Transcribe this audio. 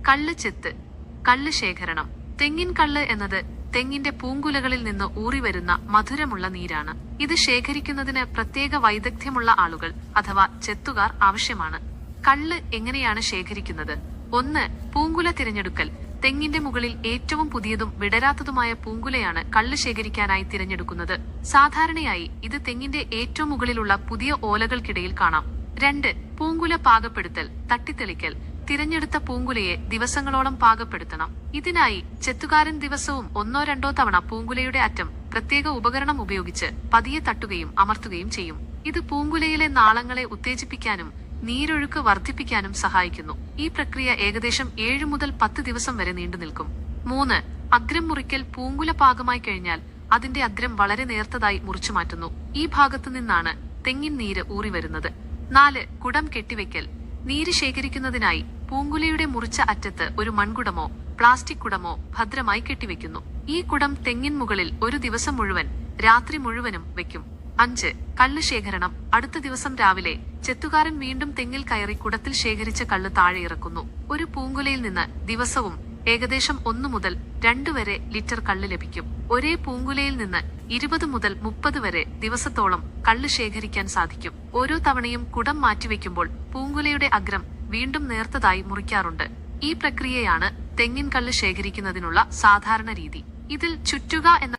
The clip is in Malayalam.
കള്ള് ചെത്ത്. കള്ള് ശേഖരണം. തെങ്ങിൻ കള്ള് എന്നത് തെങ്ങിന്റെ പൂങ്കുലകളിൽ നിന്ന് ഊറിവരുന്ന മധുരമുള്ള നീരാണ്. ഇത് ശേഖരിക്കുന്നതിന് പ്രത്യേക വൈദഗ്ധ്യമുള്ള ആളുകൾ അഥവാ ചെത്തുകാർ ആവശ്യമാണ്. കള്ള് എങ്ങനെയാണ് ശേഖരിക്കുന്നത്? 1. പൂങ്കുല തിരഞ്ഞെടുക്കൽ. തെങ്ങിന്റെ മുകളിൽ ഏറ്റവും പുതിയതും വിടരാത്തതുമായ പൂങ്കുലയാണ് കള്ള് ശേഖരിക്കാനായി തിരഞ്ഞെടുക്കുന്നത്. സാധാരണയായി ഇത് തെങ്ങിന്റെ ഏറ്റവും മുകളിലുള്ള പുതിയ ഓലകൾക്കിടയിൽ കാണാം. 2. പൂങ്കുല പാകപ്പെടുത്തൽ, തട്ടിത്തെളിക്കൽ. തിരഞ്ഞെടുത്ത പൂങ്കുലയെ ദിവസങ്ങളോളം പാകപ്പെടുത്തണം. ഇതിനായി ചെത്തുകാരൻ ദിവസവും 1-2 തവണ പൂങ്കുലയുടെ അറ്റം പ്രത്യേക ഉപകരണം ഉപയോഗിച്ച് പതിയെ തട്ടുകയും അമർത്തുകയും ചെയ്യും. ഇത് പൂങ്കുലയിലെ നാളങ്ങളെ ഉത്തേജിപ്പിക്കാനും നീരൊഴുക്ക് വർദ്ധിപ്പിക്കാനും സഹായിക്കുന്നു. ഈ പ്രക്രിയ ഏകദേശം 7 മുതൽ 10 ദിവസം വരെ നീണ്ടുനിൽക്കും. 3. അഗ്രം മുറിക്കൽ. പൂങ്കുല പാകമായി കഴിഞ്ഞാൽ അതിന്റെ അഗ്രം വളരെ നേർത്തതായി മുറിച്ചു മാറ്റുന്നു. ഈ ഭാഗത്തു നിന്നാണ് തെങ്ങിൻ നീര് ഊറി വരുന്നത്. 4. കുടം കെട്ടിവെക്കൽ. നീര് ശേഖരിക്കുന്നതിനായി പൂങ്കുലയുടെ മുറിച്ച അറ്റത്ത് ഒരു മൺകുടമോ പ്ലാസ്റ്റിക് കുടമോ ഭദ്രമായി കെട്ടിവെക്കുന്നു. ഈ കുടം തെങ്ങിൻ മുകളിൽ ഒരു ദിവസം മുഴുവൻ, രാത്രി മുഴുവനും വെക്കും. 5. കള്ള് ശേഖരണം. അടുത്ത ദിവസം രാവിലെ ചെത്തുകാരൻ വീണ്ടും തെങ്ങിൽ കയറി കുടത്തിൽ ശേഖരിച്ച കള്ള് താഴെ ഇറക്കുന്നു. ഒരു പൂങ്കുലയിൽ നിന്ന് ദിവസവും ഏകദേശം 1 മുതൽ 2 വരെ ലിറ്റർ കള്ള് ലഭിക്കും. ഒരേ പൂങ്കുലയിൽ നിന്ന് 20 മുതൽ 30 വരെ ദിവസത്തോളം കള്ള് ശേഖരിക്കാൻ സാധിക്കും. ഓരോ തവണയും കുടം മാറ്റിവെക്കുമ്പോൾ പൂങ്കുലയുടെ അഗ്രം വീണ്ടും നേർത്തതായി മുറിക്കാറുണ്ട്. ഈ പ്രക്രിയയാണ് തെങ്ങിൻ കള്ള് ശേഖരിക്കുന്നതിനുള്ള സാധാരണ രീതി. ഇതിൽ ചുറ്റുക എന്ന